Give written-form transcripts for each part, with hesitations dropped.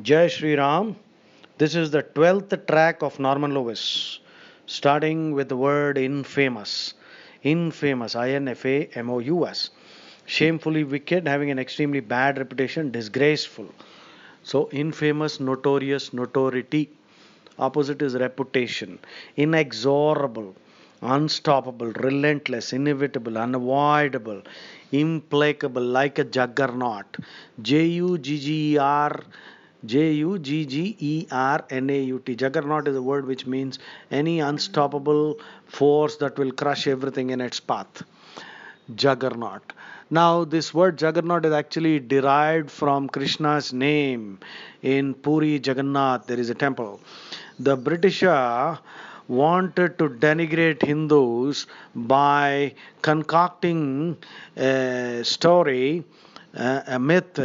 Jai Shri Ram. This is the 12th track of Norman Lewis, starting with the word infamous. Infamous, INFAMOUS. Shamefully wicked, having an extremely bad reputation, disgraceful. So, infamous, notorious, notoriety. Opposite is reputation. Inexorable, unstoppable, relentless, inevitable, unavoidable, implacable, like a juggernaut. Juggernaut. Juggernaut is a word which means any unstoppable force that will crush everything in its path. Juggernaut. Now, this word Juggernaut is actually derived from Krishna's name. In Puri Jagannath, there is a temple. The British wanted to denigrate Hindus by concocting a story, a myth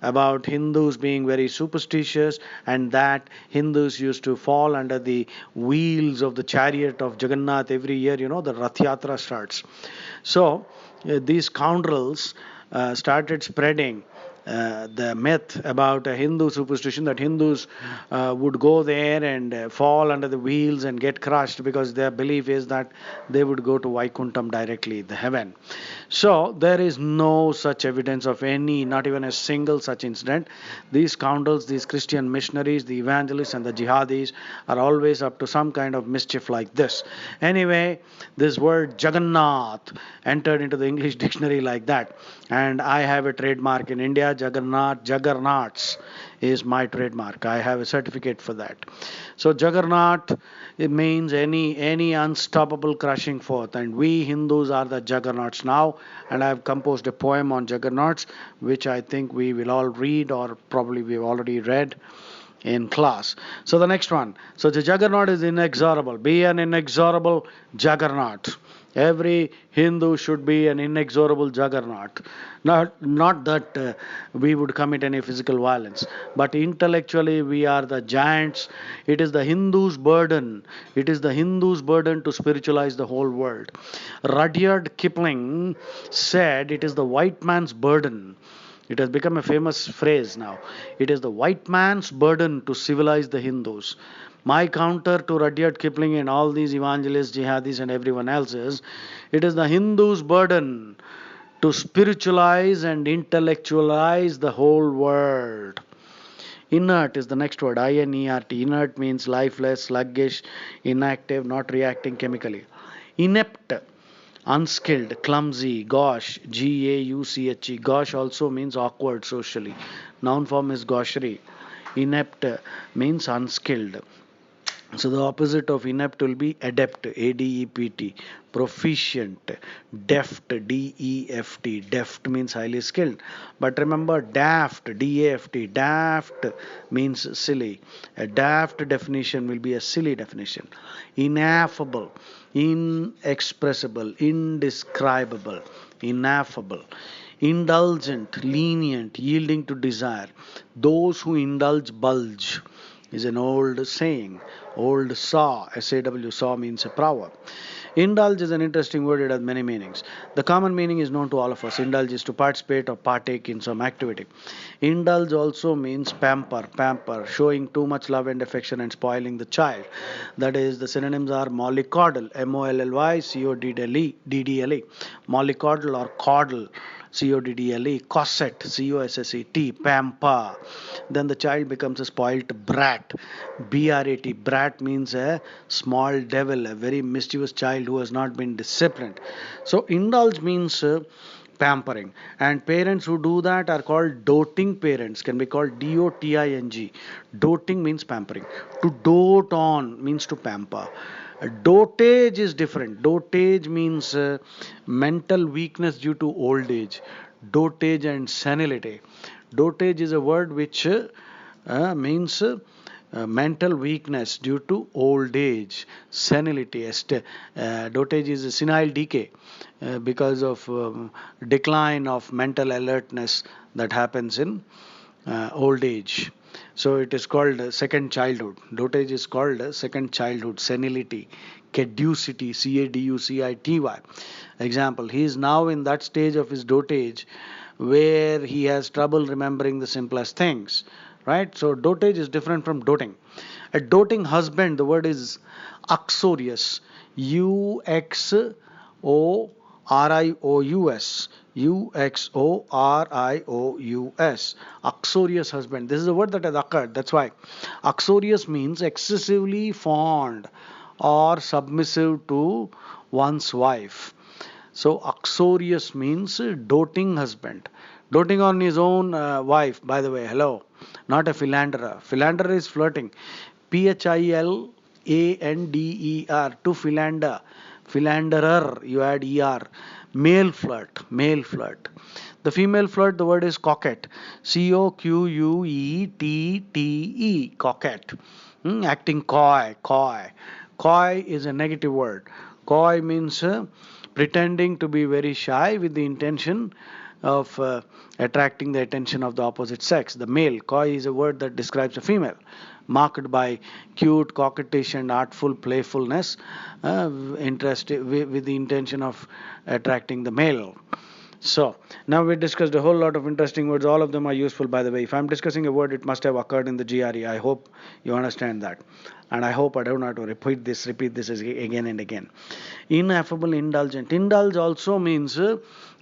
about Hindus being very superstitious, and that Hindus used to fall under the wheels of the chariot of Jagannath every year. The Rath Yatra starts. So these scoundrels started spreading the myth about a Hindu superstition that Hindus would go there and fall under the wheels and get crushed because their belief is that they would go to Vaikuntham directly, the heaven. So there is no such evidence of any, not even a single such incident. These scoundrels, these Christian missionaries, the evangelists, and the jihadis are always up to some kind of mischief like this. Anyway, this word Jagannath entered into the English dictionary like that. And I have a trademark in India, Jagannath, Juggernauts is my trademark. I have a certificate for that. So Juggernaut, it means any unstoppable crushing forth, and we Hindus are the juggernauts now. And I have composed a poem on juggernauts, which I think we will all read, or probably we've already read in class. So the next one. So the juggernaut is inexorable. Be an inexorable juggernaut. Every Hindu should be an inexorable juggernaut. Not that we would commit any physical violence, but intellectually we are the giants. It is the Hindu's burden. It is the Hindu's burden to spiritualize the whole world. Rudyard Kipling said it is the white man's burden. It has become a famous phrase now. It is the white man's burden to civilize the Hindus. My counter to Rudyard Kipling and all these evangelists, jihadis, and everyone else is it is the Hindu's burden to spiritualize and intellectualize the whole world. Inert is the next word, INERT. Inert means lifeless, sluggish, inactive, not reacting chemically. Inept, unskilled, clumsy, gauche, Gauche. Gauche also means awkward socially. Noun form is gaucherie. Inept means unskilled. So the opposite of inept will be adept, ADEPT, proficient, deft, DEFT. Deft means highly skilled. But remember, daft, DAFT, daft means silly. A daft definition will be a silly definition. Ineffable, inexpressible, indescribable, ineffable. Indulgent, lenient, yielding to desire. Those who indulge bulge is an old saying. Old saw, SAW, saw means a proverb. Indulge is an interesting word, it has many meanings. The common meaning is known to all of us. Indulge is to participate or partake in some activity. Indulge also means pamper, showing too much love and affection and spoiling the child. That is, the synonyms are mollycoddle, MOLLY, mollycoddle or coddle, CODDLE, cosset, COSSET, pamper. Then the child becomes a spoilt brat, BRAT. Brat means a small devil, a very mischievous child who has not been disciplined. So indulge means pampering, and parents who do that are called doting parents, can be called DOTING. Doting means pampering. To dote on means to pamper. Dotage is different. Dotage means mental weakness due to old age. Dotage and senility. Dotage is a word which means mental weakness due to old age, senility. Dotage is a senile decay because of decline of mental alertness that happens in old age. So it is called second childhood. Dotage is called second childhood, senility, caducity, CADUCITY. Example, he is now in that stage of his dotage where he has trouble remembering the simplest things. right? So dotage is different from doting. A doting husband, the word is uxorious, uxorious, uxorious, uxorious husband. This is a word that has occurred. That's why uxorious means excessively fond or submissive to one's wife. So uxorious means doting husband, doting on his own wife. By the way, hello, not a philanderer. Philanderer is flirting. Philander, to philander, philanderer. You add er. Male flirt, male flirt. The female flirt, the word is coquette. Coquette, coquette. Acting coy, coy. Coy is a negative word. Coy means pretending to be very shy with the intention of attracting the attention of the opposite sex. The male, coy, is a word that describes a female, marked by cute, coquettish, and artful playfulness, interest with the intention of attracting the male. So now we discussed a whole lot of interesting words. All of them are useful, by the way. If I'm discussing a word, it must have occurred in the GRE. I hope you understand that, and I hope I don't have to repeat this again and again. Ineffable, indulgent. Indulge also means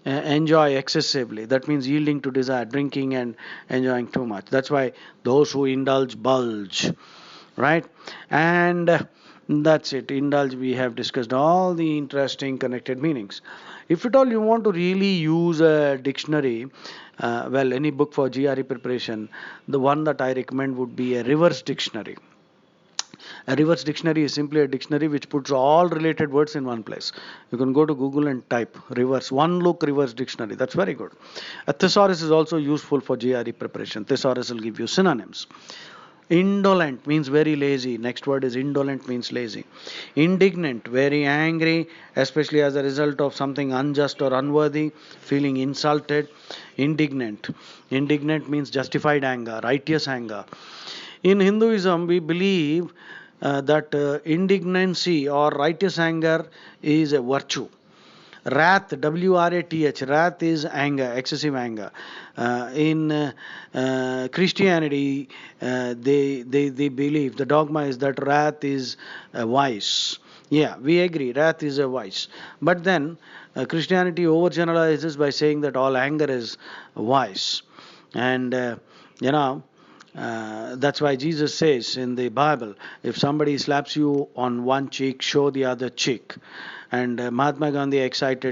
enjoy excessively. That means yielding to desire, drinking and enjoying too much. That's why those who indulge bulge, right? And that's it. Indulge, we have discussed all the interesting connected meanings. If at all you want to really use a dictionary, well, any book for GRE preparation, the one that I recommend would be a reverse dictionary. A reverse dictionary is simply a dictionary which puts all related words in one place. You can go to Google and type reverse, one look reverse dictionary. That's very good. A thesaurus is also useful for GRE preparation. Thesaurus will give you synonyms. Indolent means very lazy. Next word is indolent, means lazy. Indignant, very angry, especially as a result of something unjust or unworthy, feeling insulted. Indignant. Indignant means justified anger, righteous anger. In Hinduism, we believe that indignancy or righteous anger is a virtue. Wrath, W-R-A-T-H, wrath is anger, excessive anger. In Christianity, they believe, the dogma is that wrath is a vice. Yeah, we agree, wrath is a vice. But then Christianity overgeneralizes by saying that all anger is vice. And, you know, that's why Jesus says in the Bible, if somebody slaps you on one cheek, show the other cheek. And Mahatma Gandhi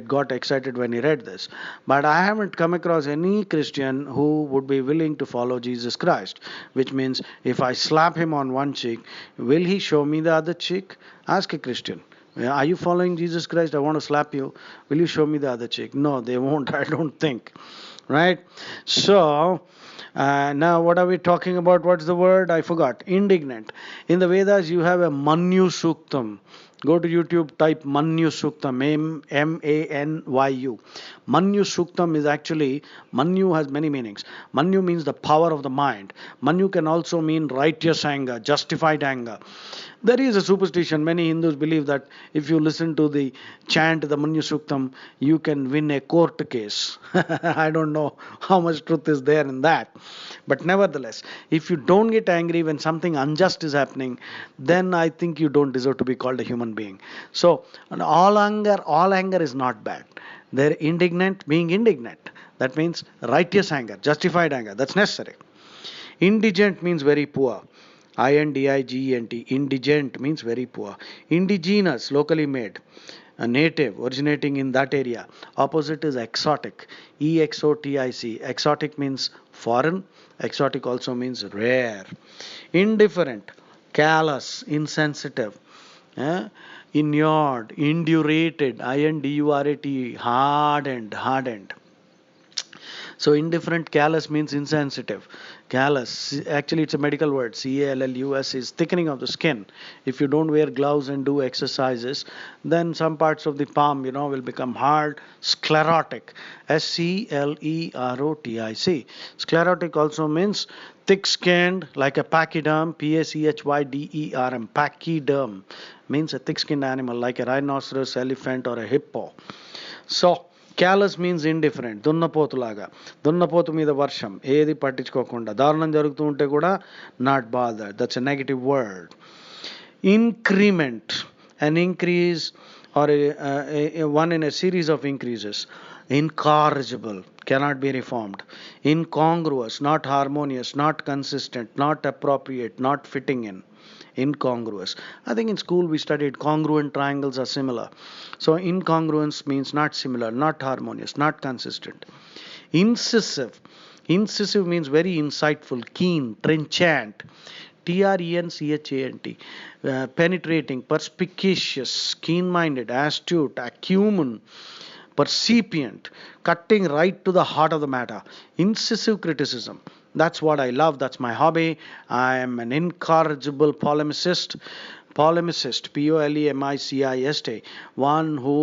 got excited when he read this. But I haven't come across any Christian who would be willing to follow Jesus Christ, which means if I slap him on one cheek, will he show me the other cheek? Ask a Christian. Are you following Jesus Christ? I want to slap you. Will you show me the other cheek? No, they won't, I don't think. Right? So, now what are we talking about? What's the word? I forgot. Indignant. In the Vedas, you have a Manyu Suktam. Go to YouTube, type Manyu Suktam, M-A-N-Y-U. Manyu Suktam is actually, Manyu has many meanings. Manyu means the power of the mind. Manyu can also mean righteous anger, justified anger. There is a superstition. Many Hindus believe that if you listen to the chant, the Manyu Suktam, you can win a court case. I don't know how much truth is there in that. But nevertheless, if you don't get angry when something unjust is happening, then I think you don't deserve to be called a human being. So, all anger is not bad. They're indignant, being indignant. That means righteous anger, justified anger. That's necessary. Indigent means very poor. I-N-D-I-G-E-N-T. Indigent means very poor. Indigenous, locally made. A native, originating in that area. Opposite is exotic. E-X-O-T-I-C. Exotic means foreign. Exotic also means rare. Indifferent, callous, insensitive. Inured, indurated. I-N-D-U-R-A-T. Hardened. So indifferent, callous means insensitive. Callous, actually it's a medical word. C-A-L-L-U-S is thickening of the skin. If you don't wear gloves and do exercises, then some parts of the palm, will become hard. Sclerotic, S-C-L-E-R-O-T-I-C. Sclerotic also means thick-skinned, like a pachyderm, P-A-C-H-Y-D-E-R-M. Pachyderm means a thick-skinned animal, like a rhinoceros, elephant, or a hippo. So, callous means indifferent, దున్నపోతులాగా, దున్నపోతు మీద వర్షం, ఏది పట్టించుకోకుండా, దారుణం జరుగుతూ ఉంటే కూడా not bother, that's a negative word. Increment, an increase or one in a series of increases. Incorrigible, cannot be reformed. Incongruous, not harmonious, not consistent, not appropriate, not fitting in. Incongruous. I think in school we studied congruent triangles are similar. So incongruence means not similar, not harmonious, not consistent. Incisive. Incisive means very insightful, keen, trenchant. Trenchant. Penetrating, perspicacious, keen minded, astute, acumen, percipient, cutting right to the heart of the matter. Incisive criticism. That's what I love. That's my hobby. I am an incorrigible polemicist. Polemicist, Polemicist, one who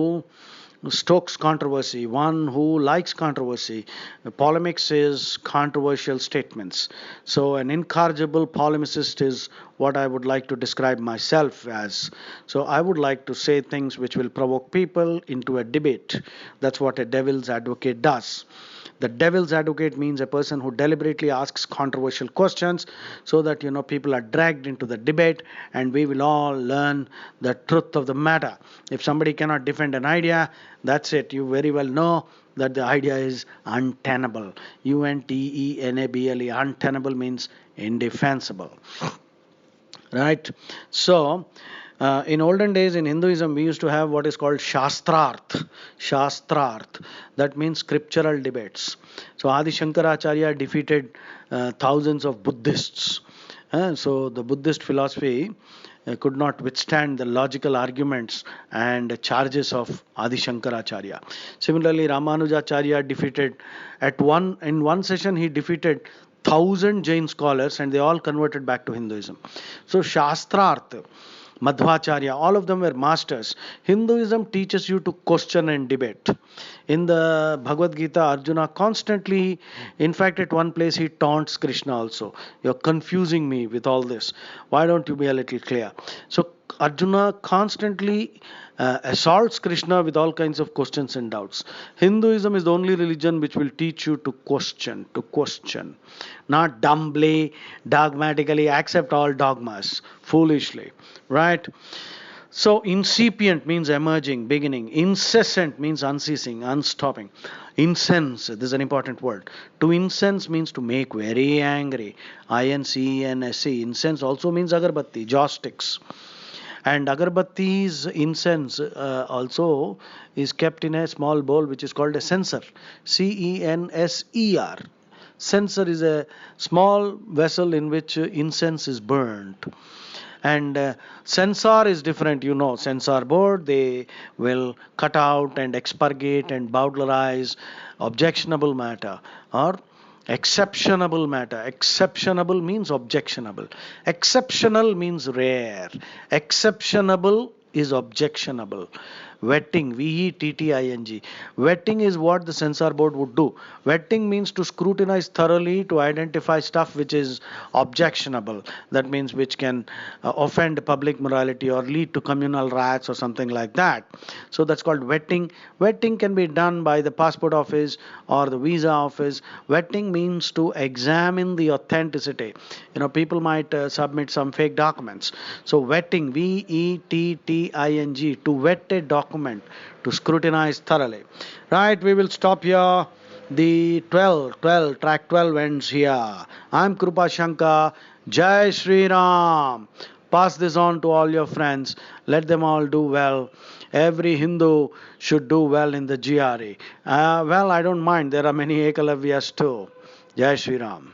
stokes controversy, one who likes controversy. Polemics is controversial statements. So, an incorrigible polemicist is what I would like to describe myself as. So, I would like to say things which will provoke people into a debate. That's what a devil's advocate does. The devil's advocate means a person who deliberately asks controversial questions so that people are dragged into the debate and we will all learn the truth of the matter. If somebody cannot defend an idea, that's it. You very well know that the idea is untenable. Untenable. Untenable means indefensible. Right? So, in olden days in Hinduism, we used to have what is called Shastrarth. Shastrarth. That means scriptural debates. So, Adi Shankaracharya defeated thousands of Buddhists. So, the Buddhist philosophy could not withstand the logical arguments and charges of Adi Shankaracharya. Similarly, Ramanujacharya defeated, in one session, he defeated 1,000 Jain scholars and they all converted back to Hinduism. So, Shastrarth, Madhvacharya, all of them were masters. Hinduism teaches you to question and debate. In the Bhagavad Gita, Arjuna constantly, in fact, at one place he taunts Krishna also. You're confusing me with all this. Why don't you be a little clear? So Arjuna constantly assaults Krishna with all kinds of questions and doubts. Hinduism is the only religion which will teach you to question, not dumbly, dogmatically accept all dogmas, foolishly, right? So incipient means emerging, beginning. Incessant means unceasing, unstopping. Incense, this is an important word. To incense means to make very angry. Incense. Incense also means agarbatti, joss sticks. And agarbatti's incense also is kept in a small bowl which is called a censer. Censer. Censer is a small vessel in which incense is burnt. And censor is different, censor board, they will cut out and expurgate and bowdlerize objectionable matter or exceptionable matter. Exceptionable means objectionable. Exceptional means rare. Exceptionable is objectionable. Vetting, vetting. Vetting is what the censor board would do. Vetting means to scrutinize thoroughly to identify stuff which is objectionable. That means which can offend public morality or lead to communal riots or something like that. So that's called vetting. Vetting can be done by the passport office or the visa office. Vetting means to examine the authenticity. People might submit some fake documents. So vetting, vetting, to vet a document, to scrutinize thoroughly. Right, we will stop here. The track 12 ends here. I'm Krupa Shankar. Jai Shri Ram. Pass this on to all your friends. Let them all do well. Every Hindu should do well in the GRE. Well, I don't mind. There are many Ekalavyas too. Jai Shri Ram.